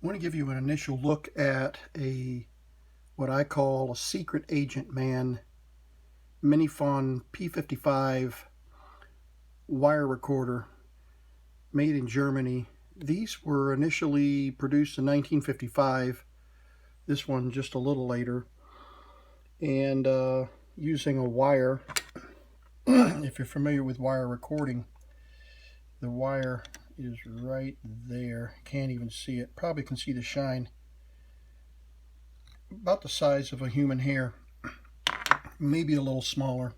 I want to give you an initial look at what I call a secret agent man Minifon P55 wire recorder made in Germany. These were initially produced in 1955, this one just a little later, and using a wire. If you're familiar with wire recording, the wire is right there. Can't even see it. Probably can see the shine. About the size of a human hair, maybe a little smaller.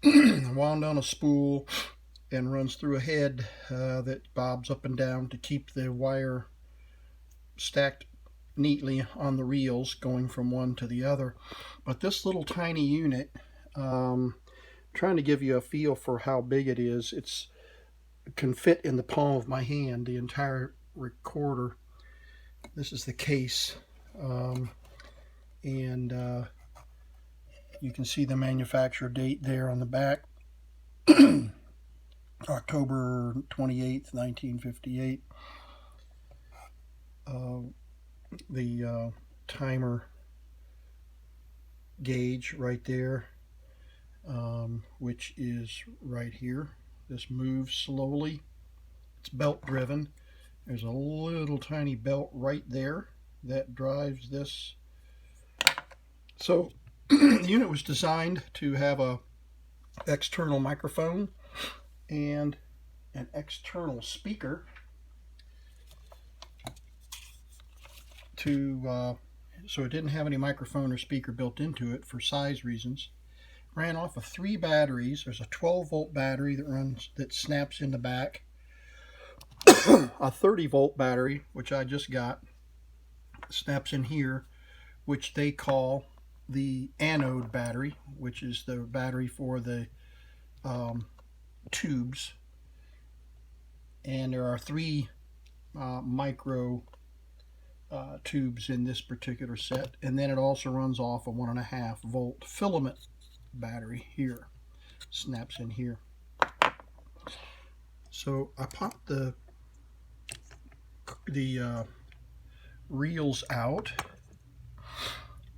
Wound on a spool and runs through a head that bobs up and down to keep the wire stacked neatly on the reels going from one to the other. But this little tiny unit, trying to give you a feel for how big it is, it can fit in the palm of my hand, the entire recorder. This is the case, and you can see the manufacturer date there on the back. October 28th, 1958. The timer gauge right there, which is right here. This moves slowly. It's belt driven. There's a little tiny belt right there that drives this. So the unit was designed to have a external microphone and an external speaker so it didn't have any microphone or speaker built into it for size reasons. Ran off of 3 batteries. There's a 12-volt battery that snaps in the back, a 30-volt battery, which I just got, snaps in here, which they call the anode battery, which is the battery for the tubes. And there are 3 micro tubes in this particular set, and then it also runs off a 1.5-volt filament battery here, snaps in here. So I popped the reels out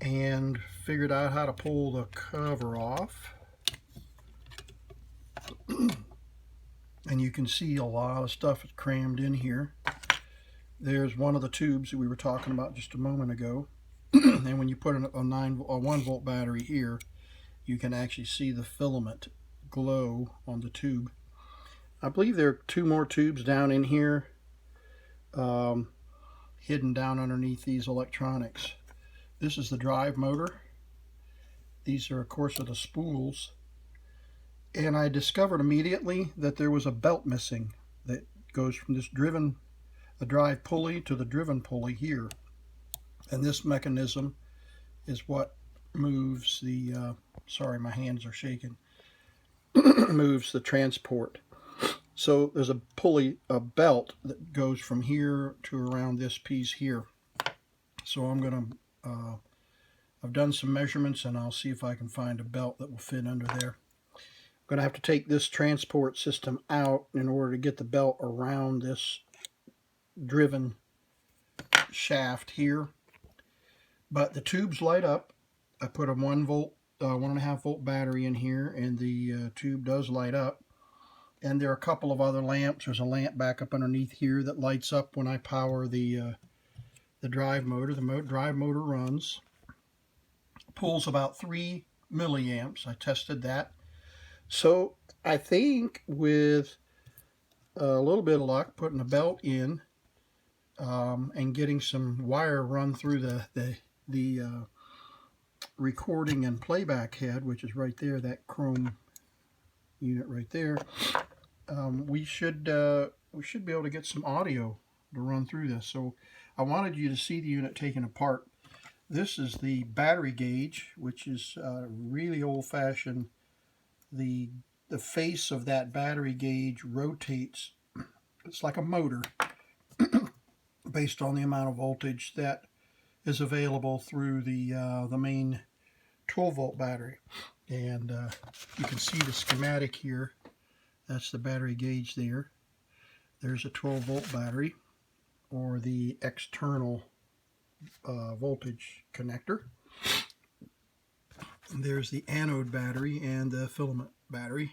and figured out how to pull the cover off. And you can see a lot of stuff is crammed in here. There's one of the tubes that we were talking about just a moment ago. And when you put a 1-volt battery here, you can actually see the filament glow on the tube. I believe there are 2 more tubes down in here, hidden down underneath these electronics. This is the drive motor. These are, of course, the spools. And I discovered immediately that there was a belt missing that goes from this the drive pulley to the driven pulley here. And this mechanism is what moves the, sorry, my hands are shaking, moves the transport. So there's a pulley, a belt that goes from here to around this piece here. So I'm going to, I've done some measurements and I'll see if I can find a belt that will fit under there. I'm going to have to take this transport system out in order to get the belt around this driven shaft here. But the tubes light up. I put a 1.5-volt battery in here, and the tube does light up. And there are a couple of other lamps. There's a lamp back up underneath here that lights up when I power the drive motor. The drive motor runs, pulls about 3 milliamps. I tested that. So I think with a little bit of luck, putting a belt in and getting some wire run through the recording and playback head, which is right there, that chrome unit right there, we should be able to get some audio to run through this. So I wanted you to see the unit taken apart. This is the battery gauge, which is really old-fashioned. The face of that battery gauge rotates. It's like a motor based on the amount of voltage that is available through the main 12-volt battery. And you can see the schematic here. That's the battery gauge there. There's a 12-volt battery. or the external voltage connector. There's the anode battery and the filament battery,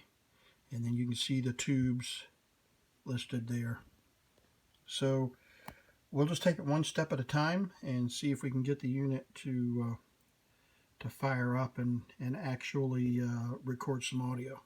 and then you can see the tubes listed there. So we'll just take it one step at a time and see if we can get the unit to fire up and actually record some audio.